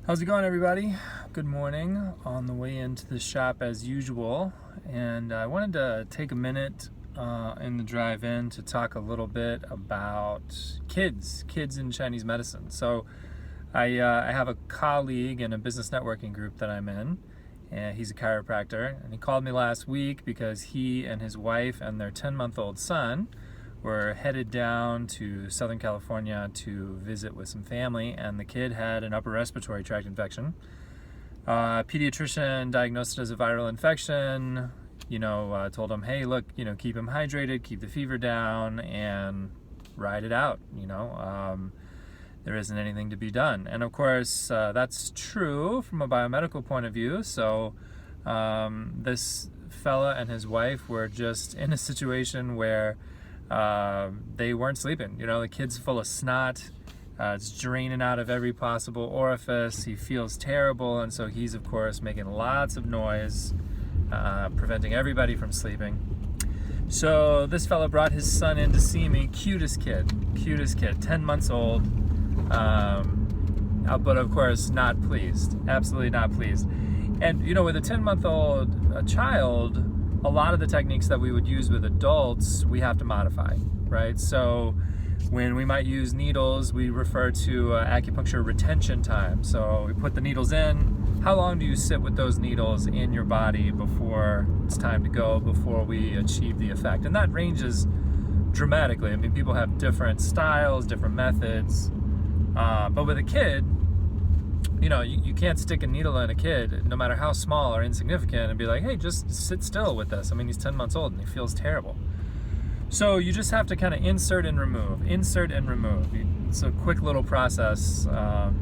How's it going, everybody? Good morning. On the way into the shop as usual, and I wanted to take a minute in the drive-in to talk a little bit about kids in Chinese medicine. So I have a colleague in a business networking group that I'm in, and he's a chiropractor, and he called me last week because he and his wife and their 10-month-old son were headed down to Southern California to visit with some family, and the kid had an upper respiratory tract infection. Pediatrician diagnosed it as a viral infection, told him, hey, look, keep him hydrated, keep the fever down, and ride it out, there isn't anything to be done. And of course, that's true from a biomedical point of view. So this fella and his wife were just in a situation where they weren't sleeping. The kid's full of snot. It's draining out of every possible orifice. He feels terrible, and so he's, of course, making lots of noise, preventing everybody from sleeping. So this fella brought his son in to see me. Cutest kid, 10 months old, but of course not pleased, absolutely not pleased. And with a 10-month-old child, a lot of the techniques that we would use with adults, we have to modify, right? So when we might use needles, we refer to acupuncture retention time. So we put the needles in. How long do you sit with those needles in your body before it's time to go, before we achieve the effect? And that ranges dramatically. I mean, people have different styles, different methods. But with a kid, you can't stick a needle in a kid, no matter how small or insignificant, and be like, hey, just sit still with this. I mean, he's 10 months old and he feels terrible. So you just have to kind of insert and remove. It's a quick little process,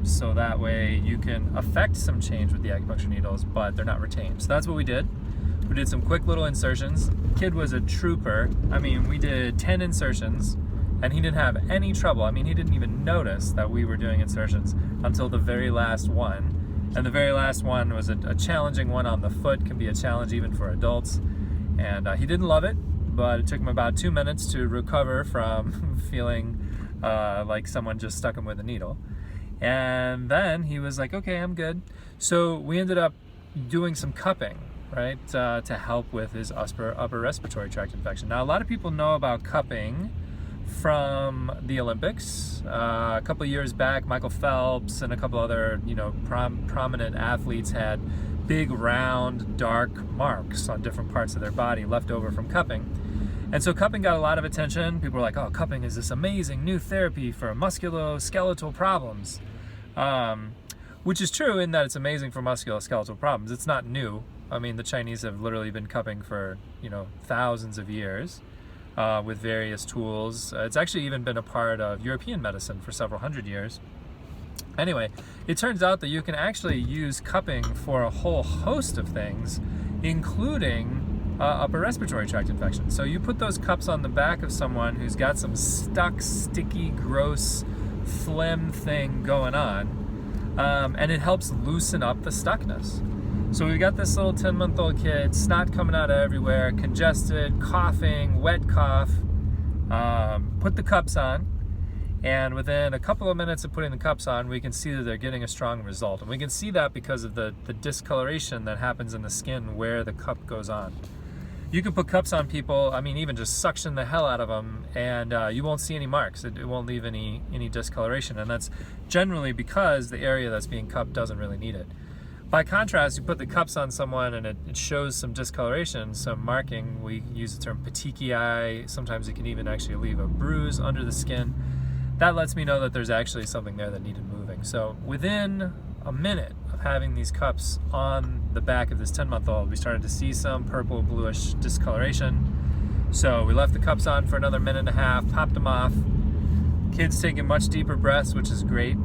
so that way you can affect some change with the acupuncture needles, but they're not retained. So that's what we did. We did some quick little insertions. Kid was a trooper. I mean, we did 10 insertions, and he didn't have any trouble. I mean, he didn't even notice that we were doing insertions until the very last one. And the very last one was a challenging one on the foot, can be a challenge even for adults. And he didn't love it, but it took him about 2 minutes to recover from feeling like someone just stuck him with a needle. And then he was like, okay, I'm good. So we ended up doing some cupping, right, to help with his upper respiratory tract infection. Now, a lot of people know about cupping from the Olympics. A couple of years back, Michael Phelps and a couple other, prominent athletes had big, round, dark marks on different parts of their body left over from cupping. And so cupping got a lot of attention. People were like, oh, cupping is this amazing new therapy for musculoskeletal problems. Which is true in that it's amazing for musculoskeletal problems. It's not new. I mean, the Chinese have literally been cupping for, thousands of years. With various tools. It's actually even been a part of European medicine for several hundred years. Anyway, it turns out that you can actually use cupping for a whole host of things, including upper respiratory tract infection. So you put those cups on the back of someone who's got some stuck, sticky, gross phlegm thing going on, and it helps loosen up the stuckness. So we've got this little 10-month-old kid, snot coming out of everywhere, congested, coughing, wet cough. Put the cups on, and within a couple of minutes of putting the cups on, we can see that they're getting a strong result. And we can see that because of the discoloration that happens in the skin where the cup goes on. You can put cups on people, even just suction the hell out of them, and you won't see any marks. It won't leave any discoloration, and that's generally because the area that's being cupped doesn't really need it. By contrast, you put the cups on someone and it shows some discoloration, some marking. We use the term petechiae. Sometimes it can even actually leave a bruise under the skin. That lets me know that there's actually something there that needed moving. So within a minute of having these cups on the back of this 10-month-old, we started to see some purple bluish discoloration. So we left the cups on for another minute and a half, popped them off. Kid's taking much deeper breaths, which is great.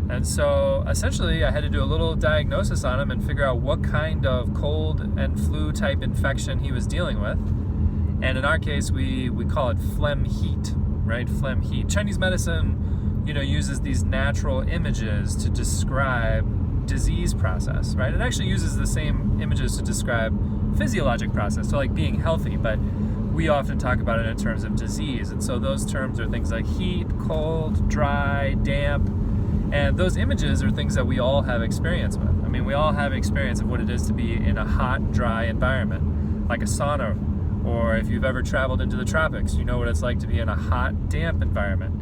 And so essentially I had to do a little diagnosis on him and figure out what kind of cold and flu type infection he was dealing with. And in our case, we call it phlegm heat, right? Phlegm heat. Chinese medicine, uses these natural images to describe disease process, right? It actually uses the same images to describe physiologic process, so like being healthy, but we often talk about it in terms of disease. And so those terms are things like heat, cold, dry, damp. And those images are things that we all have experience with. I mean, we all have experience of what it is to be in a hot, dry environment, like a sauna, or if you've ever traveled into the tropics, you know what it's like to be in a hot, damp environment.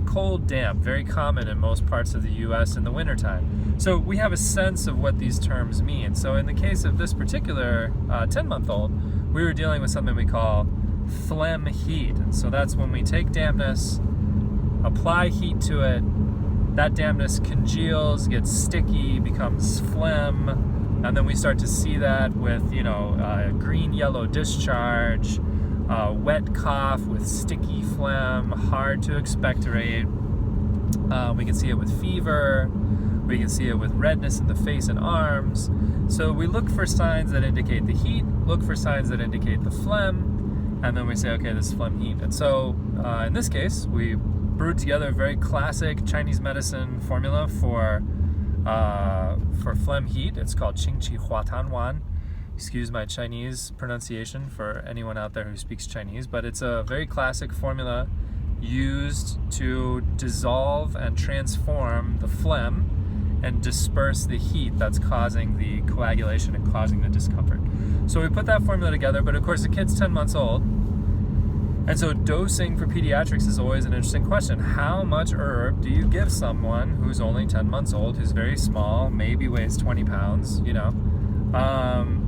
Cold, damp, very common in most parts of the US in the wintertime. So we have a sense of what these terms mean. So in the case of this particular 10-month-old, we were dealing with something we call phlegm heat. And so that's when we take dampness, apply heat to it, that dampness congeals, gets sticky, becomes phlegm, and then we start to see that with, green-yellow discharge, wet cough with sticky phlegm, hard to expectorate. We can see it with fever. We can see it with redness in the face and arms. So we look for signs that indicate the heat, look for signs that indicate the phlegm, and then we say, okay, this is phlegm heat. And so in this case, we brewed together a very classic Chinese medicine formula for phlegm heat. It's called Qingqi Huatan Wan. Excuse my Chinese pronunciation for anyone out there who speaks Chinese, but it's a very classic formula used to dissolve and transform the phlegm and disperse the heat that's causing the coagulation and causing the discomfort. So we put that formula together, but of course the kid's 10 months old. And so dosing for pediatrics is always an interesting question. How much herb do you give someone who's only 10 months old, who's very small, maybe weighs 20 pounds,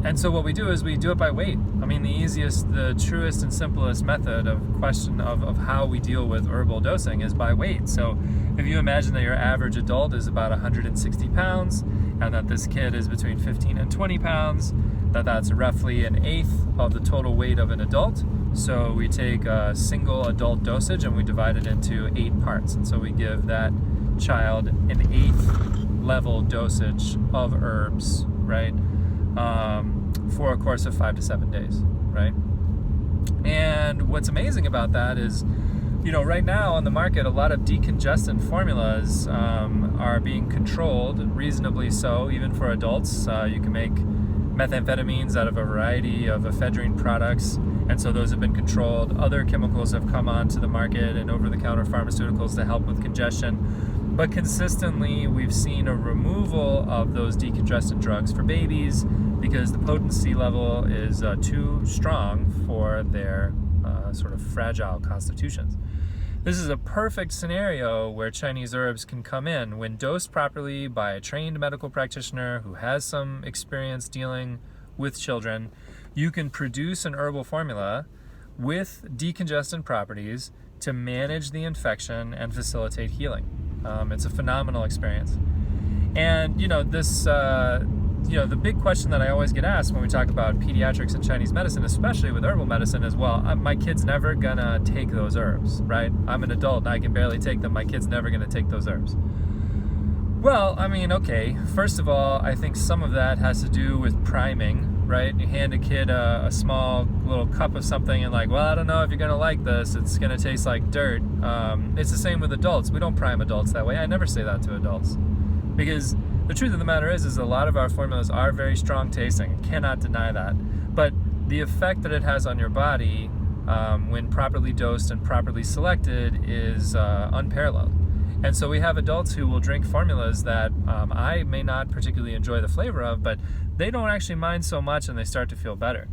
And so what we do is we do it by weight. I mean, the easiest, the truest and simplest method of how we deal with herbal dosing is by weight. So if you imagine that your average adult is about 160 pounds and that this kid is between 15 and 20 pounds, that's roughly an eighth of the total weight of an adult. So we take a single adult dosage and we divide it into 8 parts. And so we give that child an 8th level dosage of herbs, right? For a course of 5 to 7 days, right? And what's amazing about that is, right now on the market, a lot of decongestant formulas are being controlled, reasonably so, even for adults. You can make methamphetamines out of a variety of ephedrine products, and so those have been controlled. Other chemicals have come onto the market and over-the-counter pharmaceuticals to help with congestion. But consistently, we've seen a removal of those decongestant drugs for babies because the potency level is too strong for their sort of fragile constitutions. This is a perfect scenario where Chinese herbs can come in when dosed properly by a trained medical practitioner who has some experience dealing with children. You can produce an herbal formula with decongestant properties to manage the infection and facilitate healing. It's a phenomenal experience. And, the big question that I always get asked when we talk about pediatrics and Chinese medicine, especially with herbal medicine as well, my kid's never gonna take those herbs, right? I'm an adult and I can barely take them. My kid's never gonna take those herbs. Well, I mean, okay, first of all, I think some of that has to do with priming, right? You hand a kid a small little cup of something and like, well, I don't know if you're gonna like this. It's gonna taste like dirt. It's the same with adults. We don't prime adults that way. I never say that to adults. Because the truth of the matter is a lot of our formulas are very strong tasting. I cannot deny that. But the effect that it has on your body when properly dosed and properly selected is unparalleled. And so we have adults who will drink formulas that I may not particularly enjoy the flavor of, but they don't actually mind so much and they start to feel better.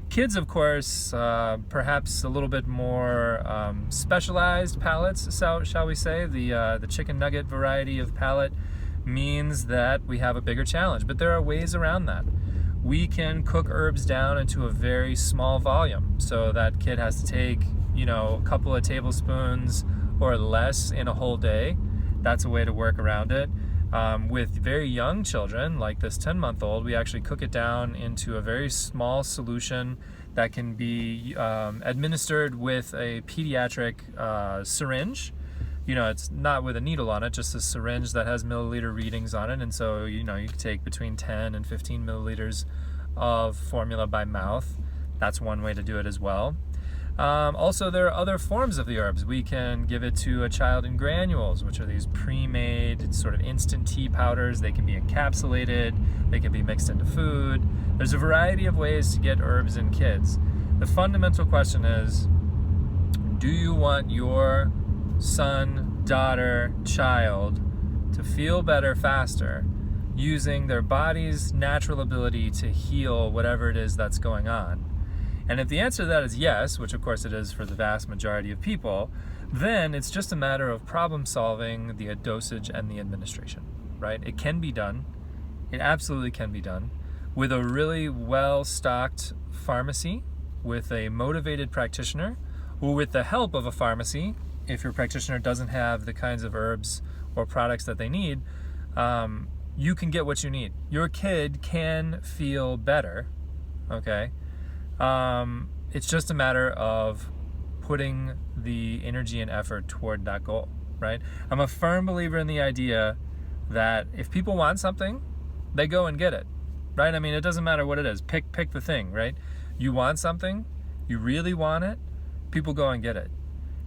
Kids, of course, perhaps a little bit more specialized palates, shall we say. The chicken nugget variety of palate means that we have a bigger challenge, but there are ways around that. We can cook herbs down into a very small volume, so that kid has to take, a couple of tablespoons or less in a whole day. That's a way to work around it. With very young children, like this 10-month-old, we actually cook it down into a very small solution that can be administered with a pediatric syringe. It's not with a needle on it, just a syringe that has milliliter readings on it. And so, you can take between 10 and 15 milliliters of formula by mouth. That's one way to do it as well. Also, there are other forms of the herbs. We can give it to a child in granules, which are these pre-made sort of instant tea powders. They can be encapsulated. They can be mixed into food. There's a variety of ways to get herbs in kids. The fundamental question is, do you want your son daughter, child to feel better faster using their body's natural ability to heal whatever it is that's going on? And if the answer to that is yes, which of course it is for the vast majority of people, then it's just a matter of problem solving the dosage and the administration, right? It can be done. It absolutely can be done with a really well-stocked pharmacy, with a motivated practitioner, or with the help of a pharmacy. If your practitioner doesn't have the kinds of herbs or products that they need, you can get what you need. Your kid can feel better, okay? It's just a matter of putting the energy and effort toward that goal, right? I'm a firm believer in the idea that if people want something, they go and get it, right? I mean, it doesn't matter what it is. Pick the thing, right? You want something, you really want it, people go and get it.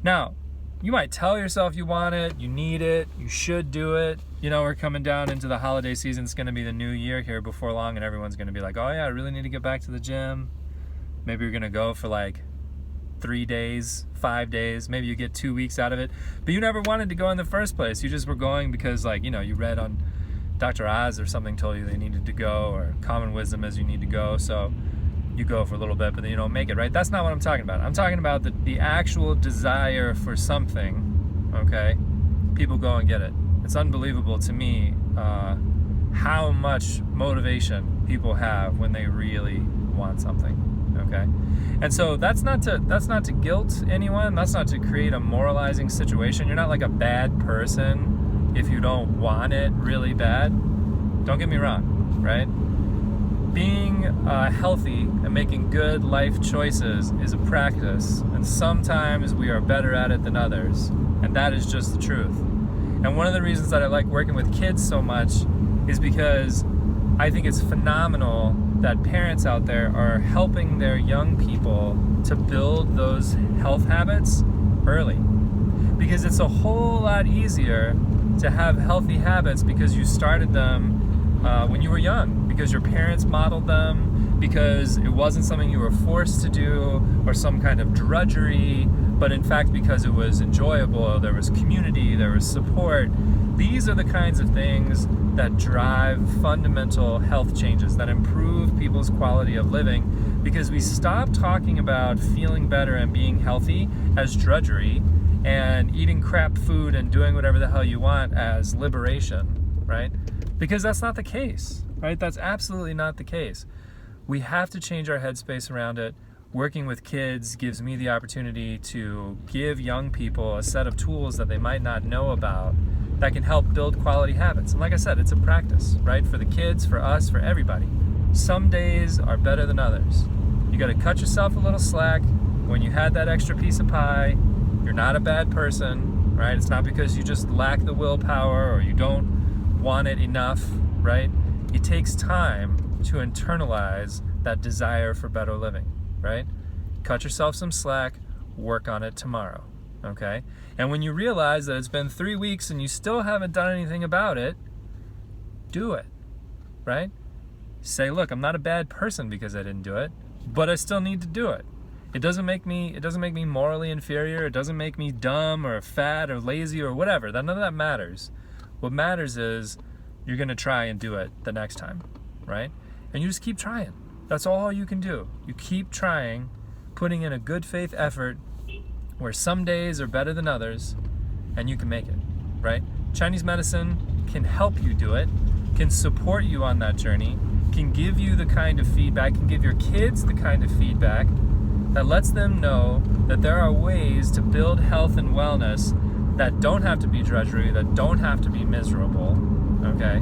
Now, you might tell yourself you want it, you need it, you should do it. You know, we're coming down into the holiday season. It's going to be the new year here before long, and everyone's going to be like, oh yeah, I really need to get back to the gym. Maybe you're going to go for like 3 days, 5 days, maybe you get 2 weeks out of it, but you never wanted to go in the first place. You just were going because, like, you know, you read on Dr. Oz or something told you they needed to go, or common wisdom is you need to go, so you go for a little bit, but then you don't make it, right? That's not what I'm talking about. I'm talking about the actual desire for something, okay? People go and get it. It's unbelievable to me how much motivation people have when they really want something, okay? And so that's not to guilt anyone. That's not to create a moralizing situation. You're not like a bad person if you don't want it really bad. Don't get me wrong, right? Being healthy and making good life choices is a practice, and sometimes we are better at it than others, and that is just the truth. And one of the reasons that I like working with kids so much is because I think it's phenomenal that parents out there are helping their young people to build those health habits early. Because it's a whole lot easier to have healthy habits because you started them when you were young, because your parents modeled them, because it wasn't something you were forced to do or some kind of drudgery, but in fact because it was enjoyable, there was community, there was support. These are the kinds of things that drive fundamental health changes, that improve people's quality of living, because we stop talking about feeling better and being healthy as drudgery and eating crap food and doing whatever the hell you want as liberation, right? Because that's not the case, right? That's absolutely not the case. We have to change our headspace around it. Working with kids gives me the opportunity to give young people a set of tools that they might not know about that can help build quality habits. And like I said, it's a practice, right? For the kids, for us, for everybody. Some days are better than others. You gotta cut yourself a little slack. When you had that extra piece of pie, you're not a bad person, right? It's not because you just lack the willpower or you don't want it enough, right? It takes time to internalize that desire for better living, right? Cut yourself some slack, work on it tomorrow, okay? And when you realize that it's been 3 weeks and you still haven't done anything about it, do it, right? Say, look, I'm not a bad person because I didn't do it, but I still need to do it. It doesn't make me morally inferior. It doesn't make me dumb or fat or lazy or whatever. None of that matters. What matters is you're going to try and do it the next time, right? And you just keep trying. That's all you can do. You keep trying, putting in a good faith effort where some days are better than others, and you can make it, right? Chinese medicine can help you do it, can support you on that journey, can give you the kind of feedback, can give your kids the kind of feedback that lets them know that there are ways to build health and wellness that don't have to be drudgery, that don't have to be miserable, okay?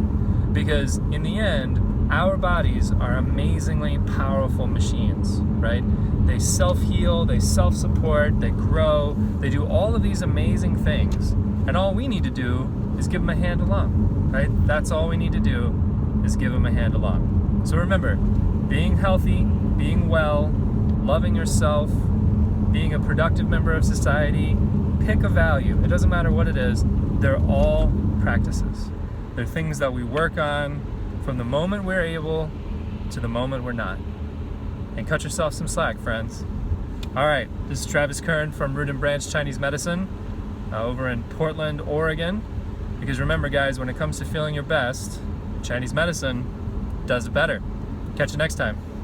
Because in the end, our bodies are amazingly powerful machines, right? They self-heal, they self-support, they grow, they do all of these amazing things. And all we need to do is give them a hand along, right? That's all we need to do is give them a hand along. So remember, being healthy, being well, loving yourself, being a productive member of society, pick a value. It doesn't matter what it is. They're all practices. They're things that we work on from the moment we're able to the moment we're not. And cut yourself some slack, friends. All right, this is Travis Kern from Root and Branch Chinese Medicine. over in Portland, Oregon. Because remember, guys, when it comes to feeling your best, Chinese medicine does it better. Catch you next time.